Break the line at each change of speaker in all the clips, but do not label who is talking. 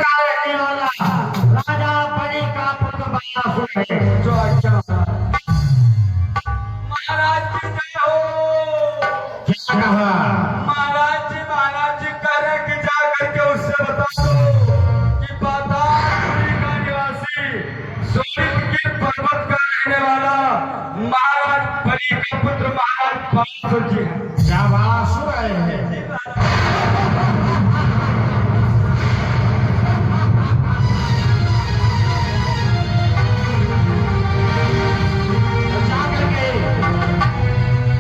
का रहने वाला राजा बलि का पुत्र बकासुर है। जो अच्छा
महाराज की जय हो।
क्या कहा?
महाराज जी कह रहे कि जा करके उससे बता दो कि पातालपुरी का निवासी सोनीपत पर्वत का रहने वाला महाराज बलि का पुत्र महाराज बकासुर जी है।
क्या बकासुर आए हैं?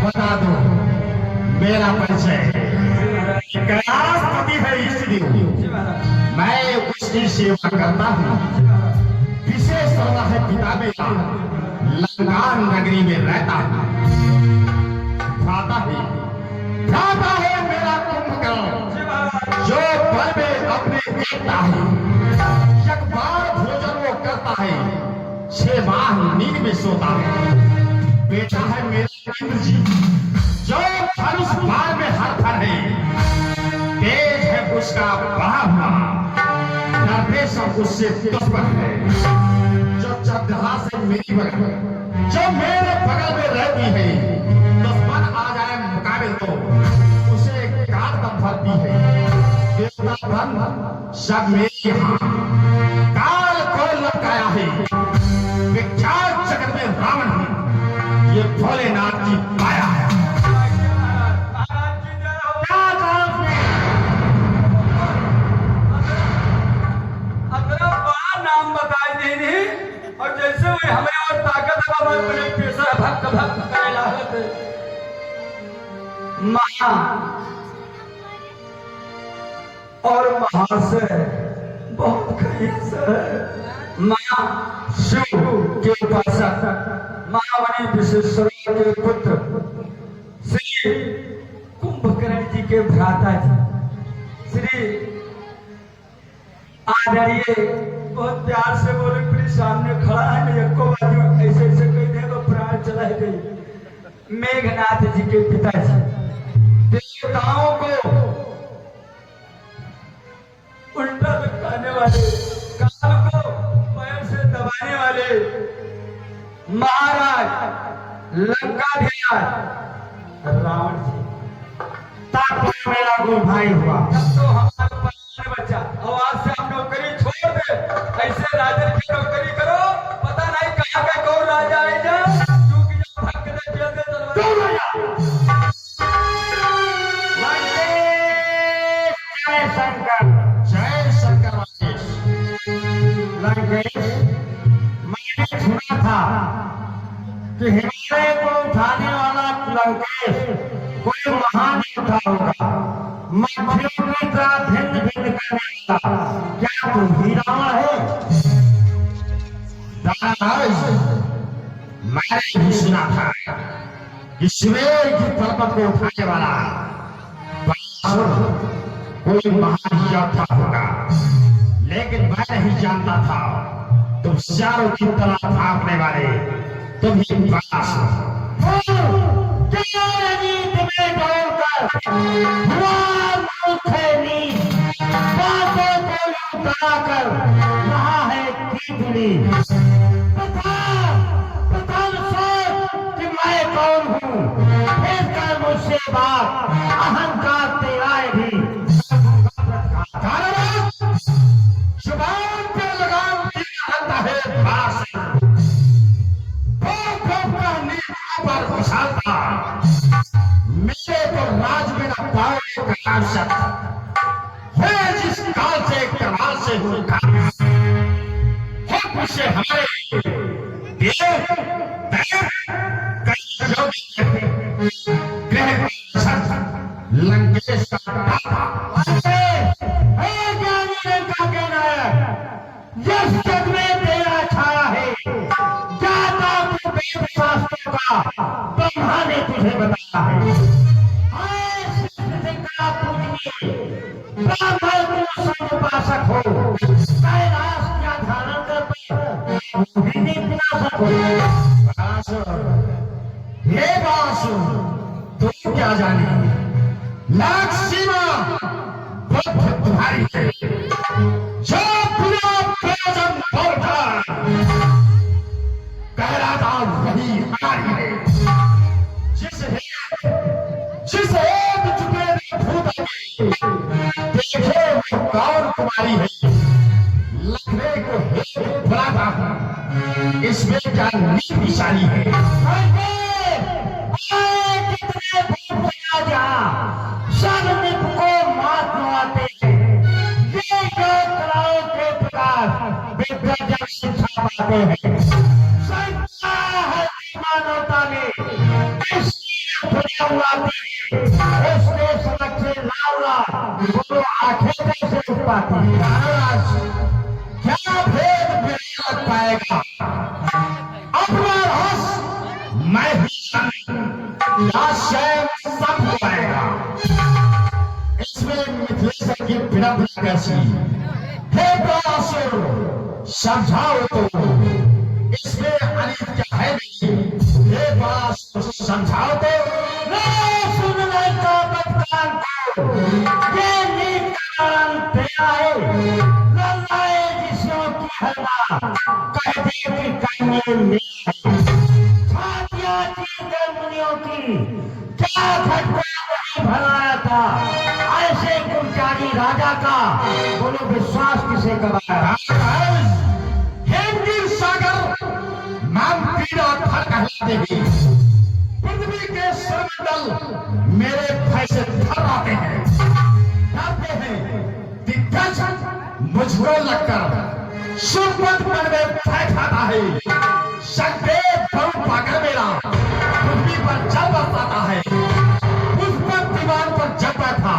बता दो मेरा परिचय। कैलाशपति है इसलिए मैं उसकी सेवा करता हूँ। विशेष सौदा है पिता मेरा लंकान नगरी में रहता है। भ्राता है मेरा कुंभकर्ण जो बल में अपने देखता है। एक बार भोजन वो करता है 6 माह नींद में सोता है। बेटा है मेरा इंद्र जी जो धनुष बाण में हरफर है। तेज है उसका बड़ा हुआ नरवेश उससे दुश्मन है। जो चंद्रहा से मेरी बगल जो मेरे बगल में रहती है। दुश्मन आ जाए मुकाबिल तो उसे काट भरती है। देवता धन सब मेरे यहाँ काल को लटकाया है। विख्यात जगत में रावण है ये भोलेनाथ की पाया है। क्या कहा उसने?
अपना बड़ा नाम बताए नहीं और जैसे वही हमें और ताकत है बाबा बड़े पेशा भक्त करे लागत महा और महाशय बहुत खरीद है। महा शिव के उपासक महामणि विश्वेश्वर के पुत्र श्री कुंभकर्ण जी के भ्राता जी श्री आदरणीय बहुत प्यार से बोले मेरे सामने खड़ा है मैं एको बाजू ऐसे ऐसे कह देगा प्राण चला गई। मेघनाथ जी के पिताजी देवताओं को उल्टा लटकाने वाले काल को पैर से दबाने वाले महाराज लंकाधीश रावण जी
तब मेरा गुरु भाई हुआ।
तो हमारा बच्चा आवाज से आप नौकरी छोड़ दे। ऐसे राजन की नौकरी करो पता नहीं कहाँ का कौन राजा आई जा क्योंकि जब भक्त ने जेल में तलवार
जय शंकर जय शंकर। लंकेश मैंने सुना था कि हिमालय को उठाने वाला लंकेश कोई महान योद्धा होगा। मध्यों की तरह भिन्न भिन्न करने वाला। क्या तू ही रावण है? मैंने भी सुना था कि श्वेर की पर्वत को उठाने वाला बकासुर कोई महान योद्धा होगा। लेकिन मैं नहीं जानता था तुम चारों की तरह भागने वाले तुम ही बकासुर। तुम्हें दौड़कर बातों को उतराकर रहा है कीचड़ी। प्रथम सोच कि मैं कौन हूँ फिर कर मुझसे बात अहंकार तेरा भी। जुबान पर लगाम दिया है भाषण पर उछालता मेरे को राज में न पाओगे प्रकाशक है जिस काल से कमाल से होगा हुक्म से हमारे देव ग्रह लंकेश का कहना है जिस जग में तेरा छाया है जाता तू वेद शास्त्रों का ब्रह्मा ने तुझे बताया है। ब्राह्मण तू सर्वोपासक हो कैलाश क्या धारण कर विनाशक हो। हे बासु तुम क्या जाने लाख सीमा बुद्ध तुम्हारी है। बीमारी है, लखने को हेत फुलाता हूँ, इसमें क्या नीक निशानी है?
कितने भूत राजा सब निप को मात नवाते हैं, ये योग कलाओं के प्रकार विद्या जब शिक्षा पाते हैं। संख्या है मानवता में इसकी दुनिया उड़ाती है, उसके समक्ष लावला बोलो आंखें कैसे उठ पाती है?
महाराज, क्या भेद मेरे लग पाएगा? अपना रहस्य मैं ही जानूं या स्वयं सब पाएगा? इसमें मिथिलेश्वर की विडंबना कैसी? हे पराशर, समझाओ तो, इसमें अनित क्या है नहीं? हे पराशर, समझाओ तो।
सुनने का बदकान को ये नीक कारण तेरा है, लल्लाए जिसों की हल्ला कह दे कि कहीं मेरा है। छातियां चीर मुनियों की क्या खटका नहीं भराया था, ऐसे कुलचारी राजा का बोलो विश्वास किसे कराया?
हेमगिर सागर नाम पीड़ा थर कहलाते हैं, पृथ्वी के सर्वदल मेरे भय से थर आते हैं, डरते हैं। दिग्गज मुझको लगकर सुपथ मन में भय खाता है, संकेत बहु पाकर मेरा पृथ्वी पर चल बरसाता है। उस पर दीवार पर जब बैठा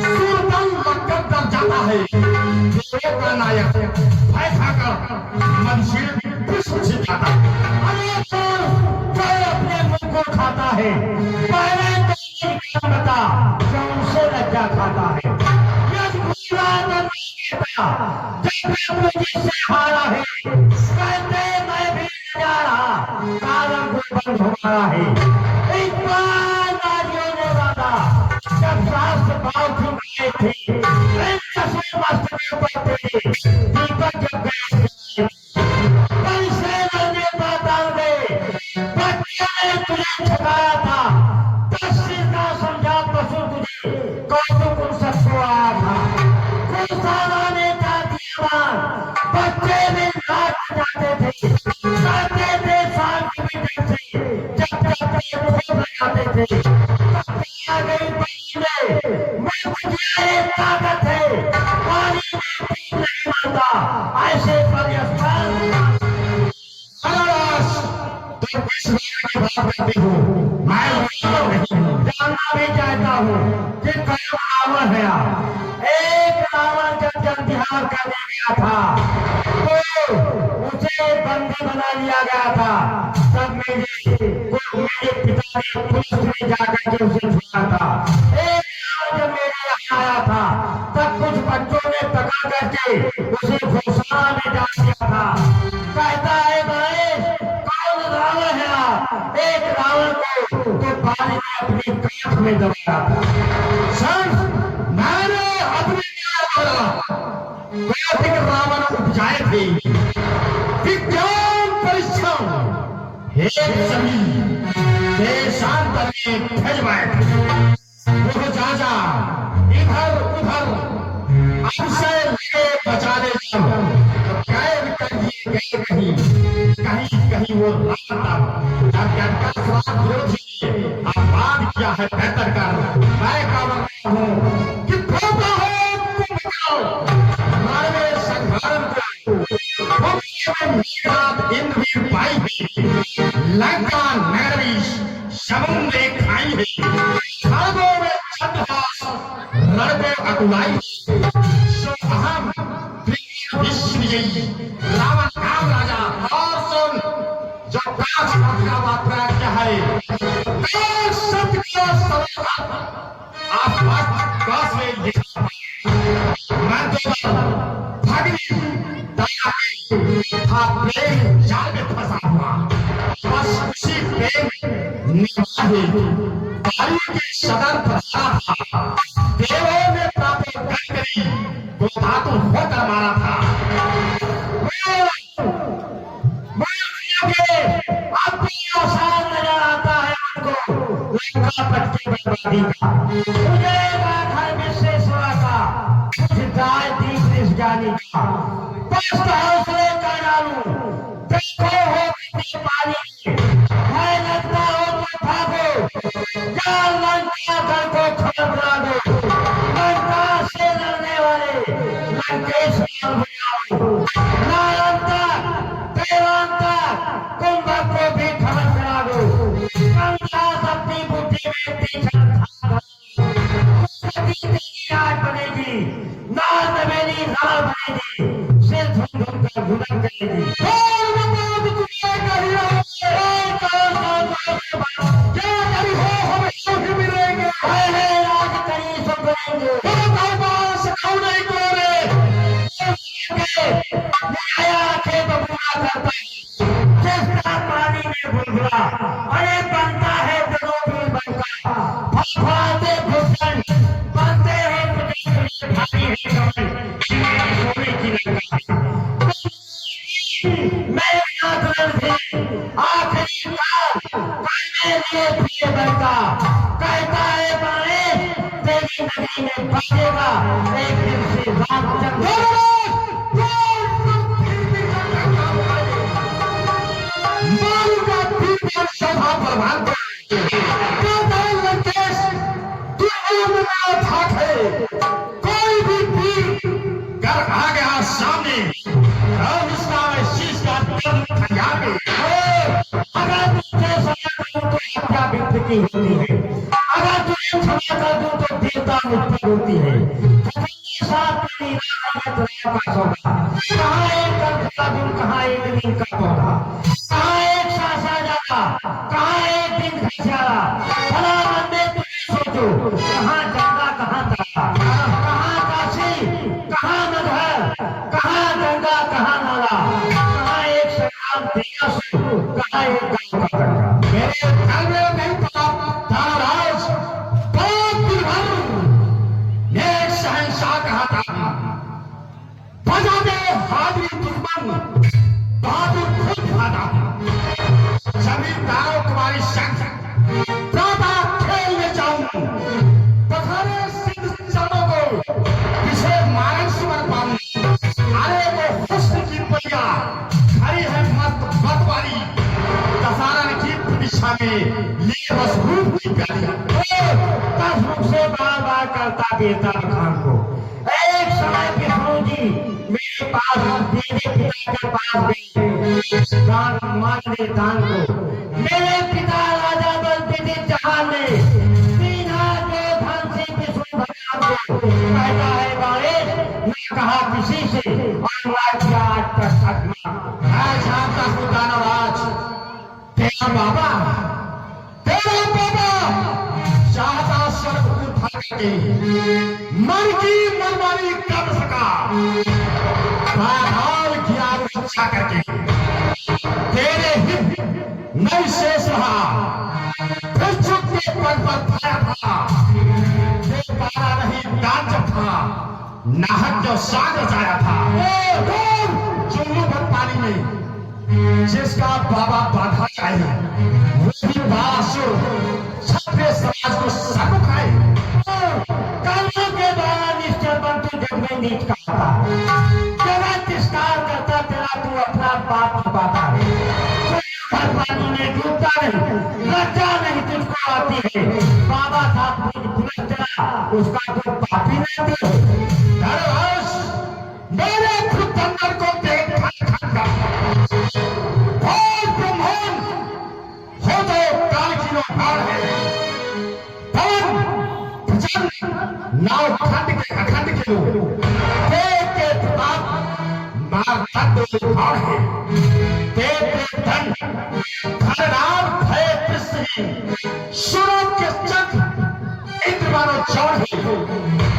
सूरदल लगकर डर जाता है, देवों का नायक भय खाकर मनशील विश्व छिप जाता है।
अरे तो अपने मुंह को खाता है, पहले तो ये बता जो उनसे लज्जा खाता है। जब मुझसे हारा है, कहते मैं भी न जा रहा, कारण कोई बंद हो रहा है। एक बार नारियों ने वादा जब शास्त्र भाव थी थे, मस्त में पड़ते दीपक जब गए तुझे छकाया था, 10 सिर का समझा पशु तुझे कौतुक उन सबको आया था। कुलसाना ने जा दिया बच्चे में नाच जाते थे, गाते थे शांति में थे, जब जब लगाते थे आ गई बड़ी में मैं मुझे ताकत है, पानी में पी नहीं मानता, ऐसे परिस्थान
तो किस की बात करती हूँ? मैं नहीं
जानना भी चाहता हूँ कि कई रावण है। एक रावण जब जंतिहार करने गया था तो उसे बंदी बना लिया गया था, तब मेरे पिता ने पुलिस में जाकर के उसे छुड़ा था। एक रावण जब मेरे यहाँ आया था तब कुछ बच्चों ने पकड़ करके उसे घोषणा में डाल दिया था। कहता है भाई कौन रावण है? एक रावण को तो बाली ने अपनी कांख में दबाया था।
सर, मैंने अपने वैदिक रावण उपजाए थे, विज्ञान परिश्रम हे सभी देशांतर में भेजवाए थे। वो जा इधर उधर हमसे लगे बचाने जब कैद कर दिए गए, कहीं कहीं वो विरोधी अपमान किया है बेहतर कर। मैं कह हूँ कि धोखा हो मानवे संघारण को इंद्रवीर पाई है, लंका नगरी समुद्र खाई है, खड़गों में छत्रहास रणगो अकुलाई सो अहम विश्वजयी रावण नाम राजा। और सुन, जो काश का मात्रा क्या है, सत्य का सरोवर आप काश में लिखा मैं तो भगनी दया के था प्रेम जाल में फंसा हुआ, बस उसी प्रेम निभाए बाली के सदन पर था। देवों ने प्राप्त करी वो धातु होकर मारा था।
आसान नजर आता है उनको लंका पट्टी बर्बादी का। मुझे बात है विश्वेश्वर का, कुछ दाय दीप इस जाने का बस हौसले का डालू देखो हो किसी पानी में है लगता हो तो भागो या लंका घर को खबर करा दो लंका से लड़ने वाले लंकेश्वर बनाओ नालंदा देवांता कुंभक को भी खबर करा दो कंसास अपनी बुद्धि में पीछा आज बनेगी नाल नवेली नाल बनेगी सिर धुन धुन कर घुमन करेगी
क्या करी हो हम ही मिलेंगे
आज करी सब बनेंगे
नहीं करे
आया के बबुआ करता है जिसका पानी में बुलबुला अरे बनता है जगोबी बनका फफड़ाते भूषण बनते हैं पुलिस भारी है कमल सोने की लंका मैं आंदोलन से आखिरी का करने लिए प्रिय बनता कहता है बाणे तेरी नगरी में बचेगा एक दिन से रामचंद्र
सभा प्रभान कोई भी पीर कर आ गया सामने और उसका शीश का खजाने
अगर तुझे सजा करूं तो हत्या विकृति होती है अगर तुझे क्षमा कर दूं तो देवता मुक्ति होती है साथ मेरी राम का सौदा कहाँ एक अर्जुन कहाँ एक नीम का पौधा कहाँ एक साजा कहाँ एक दिन घसियाला भला बंदे तुम्हें सोचो कहाँ गंगा कहाँ तारा कहाँ काशी कहाँ मगहर कहाँ गंगा कहाँ नाला कहाँ एक संग्राम तेजस्वी कहाँ एक गाँव का गंगा
मेरे घर में नहीं पता ताराराज बहुत दुर्भाग्य ने शहंशाह कहा था बजा दे हाजिरी दुश्मन बहादुर खुद खाता जमींदारों तुम्हारी शंख प्राता खेलने जाऊं पखारे सिंह चारों को किसे मारन सुमन पाऊं अरे वो हुस्न की बलिया खड़ी है मस्त मत वाली दशहरा की दिशा में लिए बस रूप की प्याली
दस मुख से बार बार करता बेताब खान को एक समय विष्णु जी मेरे पास मेरे पिता के पास गए दान मांगने दान को मेरे पिता राजा बल विदित जहान ने सीधा जो धन से विष्णु भगवान को कहता है बारे मैं कहा किसी से और किया आज तक आत्मा
आज आपका दानवराज तेरा बाबा चाहता स्वर्ग उठा करके मन की मनमानी कर सका पाताल की आग रक्षा करके तेरे हित नहीं शेष रहा फिर चुप के पद पर पाया था जो पारा नहीं दान जब था नाहक जो साग जाया था चुल्लू भर पानी में जिसका बाबा बाधा चाहिए वो भी बासुर क्षत्रिय समाज को सब खाए
कर्मों के द्वारा निश्चल बंटू जग में नीच कहा था जगत तिरस्कार करता तेरा तू अपना पाप छुपाता है कोई पानी में डूबता नहीं लज्जा नहीं तुझको आती है बाबा साहब तुझ पुलिस तेरा उसका कोई पापी नहीं है
धर्मवश मेरे खुद अंदर को देख खटखटा और ब्रह्मांड हो तो काल की नो भाड़ है पवन प्रचंड नाव खंड के अखंड के लोग देव के प्रताप मार खंड भाड़ है देव के धन धनराम भय पृथ्वी सुरों के चक्र इंद्र मानो चौड़ है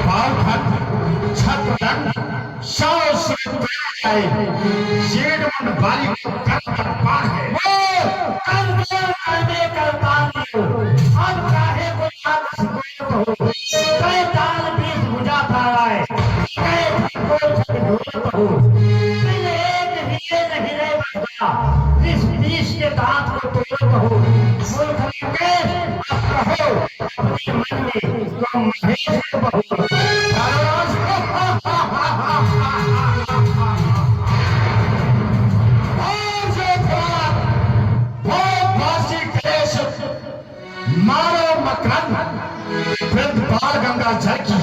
बाल खंड छत्र दंड सौ सुर जाए शेड मुंड बाली को कर पार है
करने करताल लियो अब चाहे कोई आग कोई कहो कई ताल बीस बुझा पाए कई कोई ढोल कहो मैंने एक हीरे नहीं रहे बचा इस बीस के दांत को तोड़ कहो मूर्ख के अब कहो अपने मन में तुम महेश को बहो
बाल गंगा जल की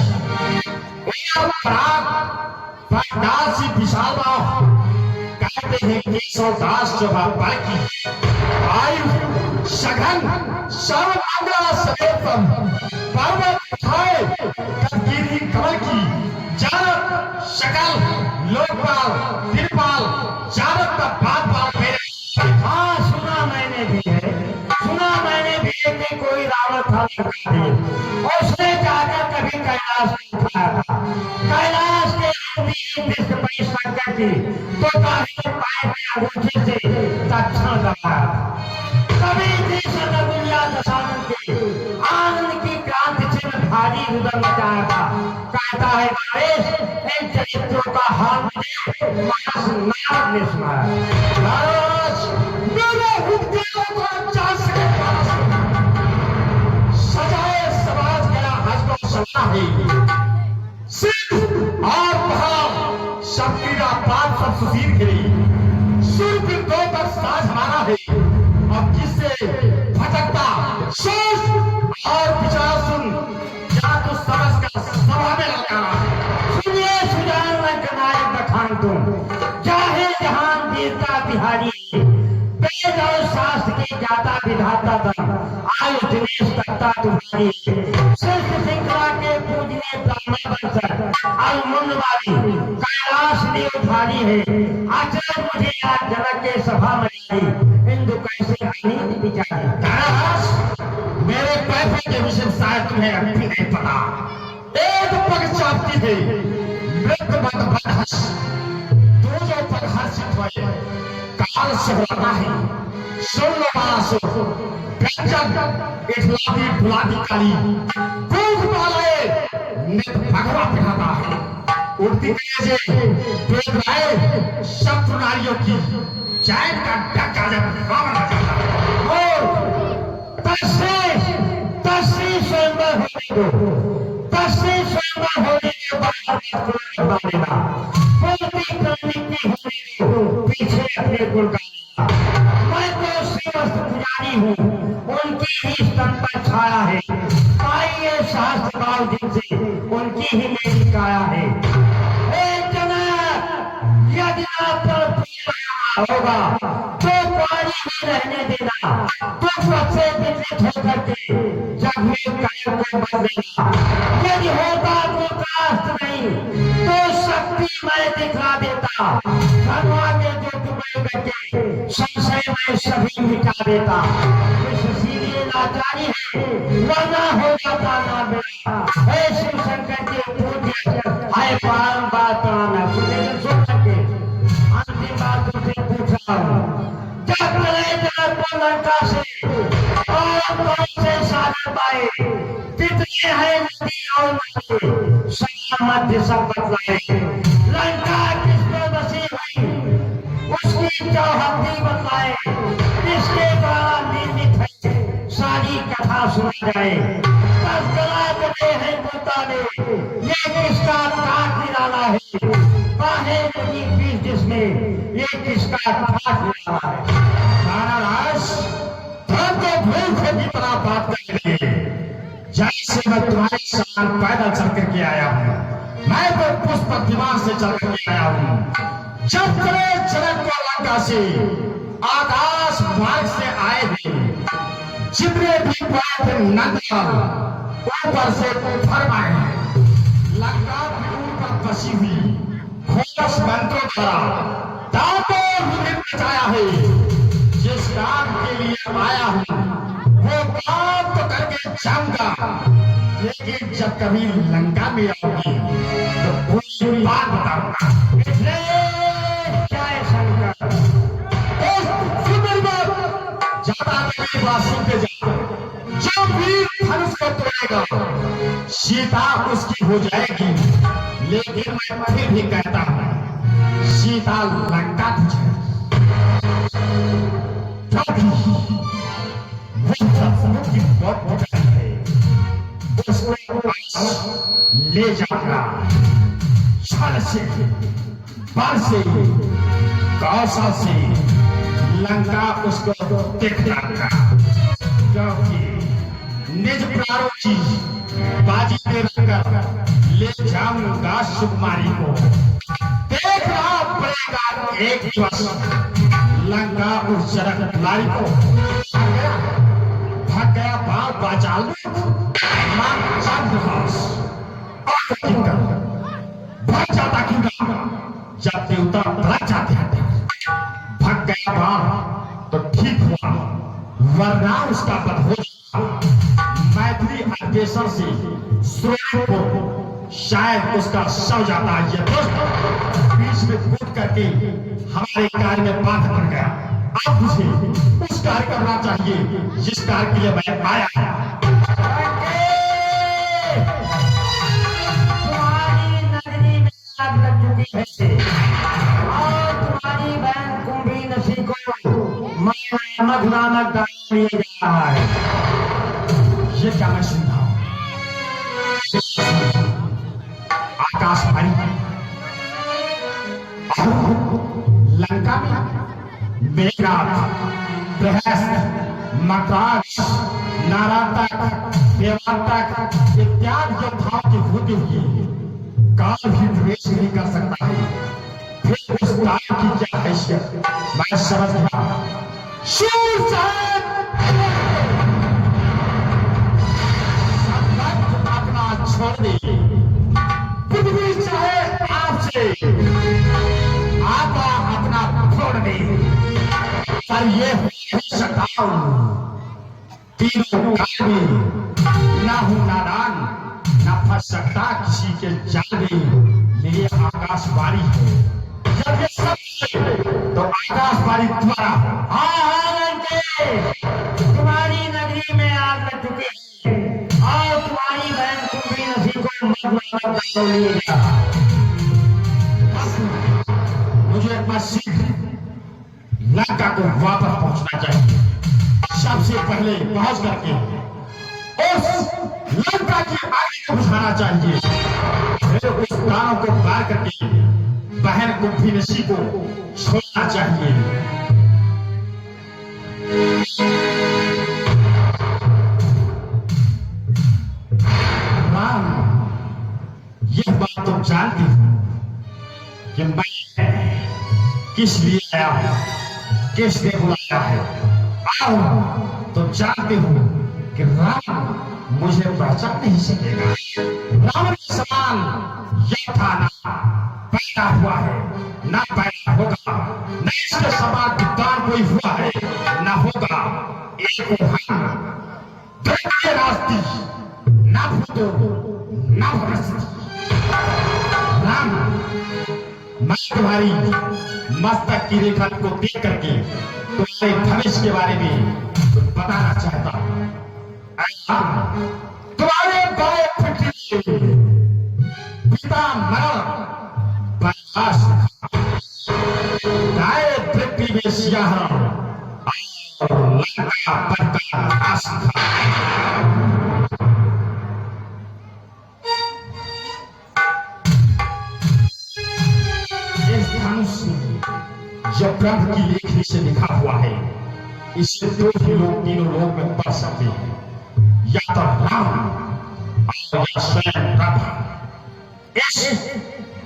प्रकाश विशाल कहते हैं 110 शोभा पल की आयु सघन सर्वमंगला सवेतम पर्वत उठाए कदगिरी कमल की जानत सकल लोकपाल तिरपाल जानत बात बात मेरे।
हाँ सुना मैंने भी है, सुना मैंने भी है कि कोई रावण था लंका में, उसने जाकर कभी कैलाश नहीं उठाया था। कैलाश के विश्व बड़ी संकट थी तो काफी पाए में अंगूठे से दक्षिण दबाया था। कभी थी सदा दुनिया दशानन के आनंद की क्रांति से भारी रुदन मचाया था। कहता है नरेश इन चरित्रों का हाल मुझे नारद ने सुनाया।
महाराज मेरे हृदय को चाह सके सजाए समाज गया हजब सला है सिद्ध और पहाड़ सब क्रीड़ा पाप सब सुधीर गिरी सूर्य दो तक साज हमारा है। अब किससे भटकता सोच और विचार सुन या तो समझ का सभा में ललकारा।
सुनिए सुजान नायक बखान तुम चाहे जहान वीरता बिहारी वेद और शास्त्र की जाता विधाता तन आयु दिनेश तख्ता तुम्हारी श्रेष्ठ श्रृंखला के पूजने ब्राह्मण वंशज और मुंडवाली कैलाश ने उठारी है। आचरण मुझे आज जनक के सभा में हिंदू कैसे आनी बिचारी।
महाराज मेरे पैसे के विषय शायद तुम्हें अभी भी नहीं पता। एक पग चाहती है मृत मत बदहस दो जो पग हर्षित हुए काल से होता है सुन लो मास व्यंजन इठलाती बुलाती काली दूध वाले नित भगवा पिघाता है उड़ती तेजे वेद राय शत्रु नारियों की चैन का डका जब रावण बजाता है
और तस्वीर स्वयंवर होने दो, तस्वीर स्वयंवर होने के बाद देना पूर्ति करने की होने दो पीछे अपने कुल का। मैं तो श्रीमस्त पुजारी हूँ उनकी ही स्तन पर छाया है। आइए शास्त्र बाल दिन से उनकी ही मेरी काया है। यदि आप पर प्रिय होगा तो पानी में रहने देना तो सबसे विचलित होकर के जग में कायम को बन देना। यदि होता तो कास्ट नहीं तो शक्ति मैं दिखा देता। धनवा के जो तुम्हें बचे संशय में सभी मिटा देता। सीधे लाचारी है वरना हो जाता ना बेटा। हे शिव शंकर के पूज्य हाय पारम बात आना सुने सुन सके। अंतिम बात तुमसे पूछ रहा हूँ जब चले जनक को लंका से और कौन से सागर पाए कितने हैं नदी और नाले सदा मध्य सब बतलाए। लंका किस पर बसी हुई उसकी चौहद्दी बतलाए। किसके द्वारा निर्मित है सारी कथा सुना जाए। तब गला बने हैं मुताले ये किसका काट निराला है। बाहे मुझी बीच जिसमें ये किसका काट निराला है।
महाराज तुम तो भूल से भी बड़ा बात कर रहे जैसे मैं तुम्हारे साथ पैदल चल करके आया हूँ। मैं तो पुष्प दिमाग से चल करके आया हूँ। जब चले जनक को लंका से आकाश मार्ग से आए थे जितने भी पाए थे नंदलाल ऊपर से फरमाए लंका भी ऊपर बसी हुई घोष मंत्रों द्वारा दांतों रुधिर बचाया है। जिस काम के लिए आया हूँ वो काम तो करके जाऊंगा लेकिन जब कभी लंका में आऊंगी तो पूरी बात बताऊंगा।
जय शंकर।
ज्यादा मेरी बात सुनते जाओ। जो वीर धनुष को तोड़ेगा सीता उसकी हो जाएगी। लेकिन मैं फिर भी कहता हूँ सीता लंका की जाएगी। ले जाऊंगा छल से बल से कौशल से लंका उसको दिखाऊंगा क्योंकि निज प्राणों की बाजी पे रखकर ले जाऊंगा सुकुमारी को। देखना पड़ेगा एक दिवस लंका उस चरक लारी को। भाग गया बाल बाचाल मां चंद्रहास भाग जाता क्यों जब देवता भड़क जाते हैं। भाग गया बाल तो ठीक हुआ, वरना उसका वध हो जाता। मैथिली अग्रेसर से श्रोणी को शायद उसका शव जाता। ये दोस्त बीच में कूद करके हमारे कार्य में बाधा पड़ गया। अब मुझे उस कार्य करना चाहिए जिस कार्य के लिए मैं आया।
तुम्हारी नगरी में आग लग चुकी है और तुम्हारी बहन कुंभी नसी को मधु नामक दान लिए जा रहा है।
ये क्या मैं सुन रहा हूं? आकाशवाणी लंका में मेघनाथ, बृहस्पति, मकराक्ष, नारातक, देवातक इत्यादि योद्धाओं की होती हुई काल भी प्रवेश नहीं कर सकता है। फिर उस काल की क्या हैसियत मैं समझ गया। शूर साहब अपना छोड़ दे, कुछ भी चाहे आपसे आपा अपना छोड़ दे, पर ये हो नहीं सकता। तीनों काल में ना हूं नादान, ना फंस सकता किसी के जाल में। मेरी आकाशवाणी है, जब ये सब तो आकाशवाणी द्वारा
तुम्हारी नगरी में आग लग चुकी है और तुम्हारी बहन कुंभी नसी को मधु नामक दान लिए जा रहा है।
मुझे बस लंका को वापस पहुंचना चाहिए। सबसे पहले पहुंच करके उस लंका की आग को बुझाना चाहिए। फिर उस प्राणों को पार करके बहन कुंभी नसी को छोड़ना चाहिए। राम, यह बात तो जानती हूं कि मैं किस लिए आया हूं, किसने बुलाया है। आओ तो जानते हो कि राम मुझे पहचान नहीं सकेगा। रावण के समान यह था ना पैदा हुआ है, ना पैदा होगा, न इसके समान विद्वान कोई हुआ है, ना होगा। एक हम द्वितीय रास्ती, ना भूतो ना भरस्ती। राम, मैं तुम्हारी मस्तक की रेखा को देख करके तुम्हारे भविष्य के बारे में बताना चाहता हूं। तुम्हारे बाएं पृथ्वी पिता मरण बर्दाश्त, दाएं पृथ्वी में सियाहरण और लंका बरका आस्था। इस धनुष जो ब्रह्म की लेखनी से लिखा हुआ है, इसे दो ही लोग तीनों लोग में पढ़ सकते हैं, या तो राम और या स्वयं ब्रह्म। इस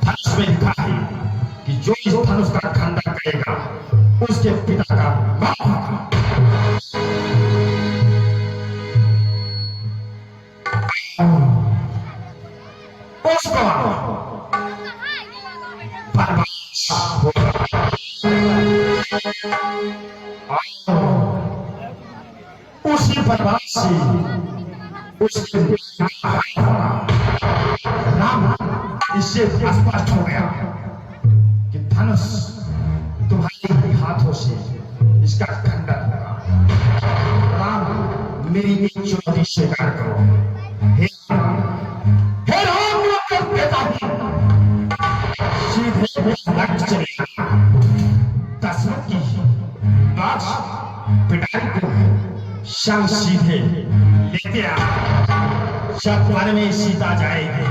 धनुष में लिखा है कि जो इस धनुष का खंडन करेगा उसके पिता का मौत होगा। उसको बर्बाद होगा। उसी बर्बाद से उसके राम, इससे स्पष्ट हो गया कि धनुष तुम्हारे हाथों से इसका खंडन होगा। राम, मेरी एक चुनौती स्वीकार करो। हे राम, मैं कहता हूं सीधे लग चलेगा। दशरथ की बात पिटाई को संग सीधे लेते आ। जब वन में सीता जाएगी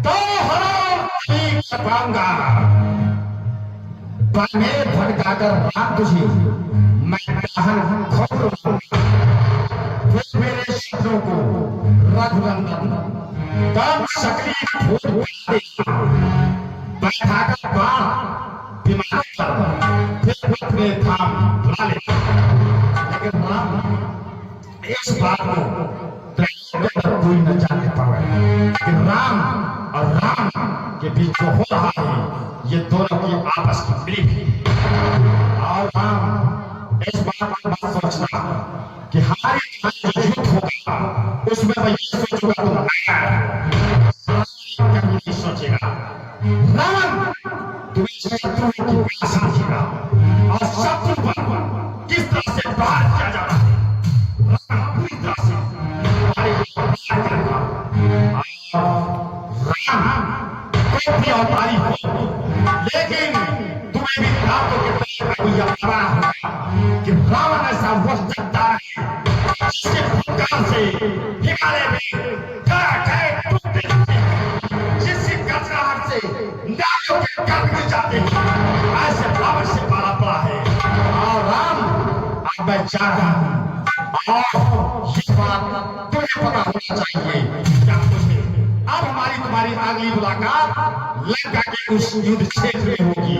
तो हराम नहीं कर पाऊंगा। वन में भटकाकर राम तुझे मैं दहन खोल फिर मेरे शत्रुओं को रघुनंदन तब सकली फूल बैठाकर बाण विमान पर फिर अपने धाम बुला ले। लेकिन राम इस बात को कोई न जाने पाए। लेकिन राम और राम के बीच जो हो रहा है ये दोनों की आपस की मिली थी। और राम इस बात पर मत सोचना कि हमारी जो युद्ध होगा उसमें मैं ये सोचूंगा तुम नहीं सोचेगा। राम तुम्हें शत्रु की प्यास समझेगा और शत्रु पर किस तरह से प्रहार किया जा रहा है राम पूरी तरह से राम कोई भी अवतारी हो, लेकिन तुम्हें भी रातों के पहले यह पता होगा कि रावण ऐसा वह जनता है जिसके फुटकार से हिमालय में टूटते जिसकी कचराहट से नालियों के कट गिर जाते हैं, ऐसे रावण से पाला पड़ा है। और राम अब मैं जा रहा हूं और ये बात तुम्हें पता होना चाहिए। क्या मुझे अब हमारी तुम्हारी अगली मुलाकात लंका के उस युद्ध क्षेत्र में होगी।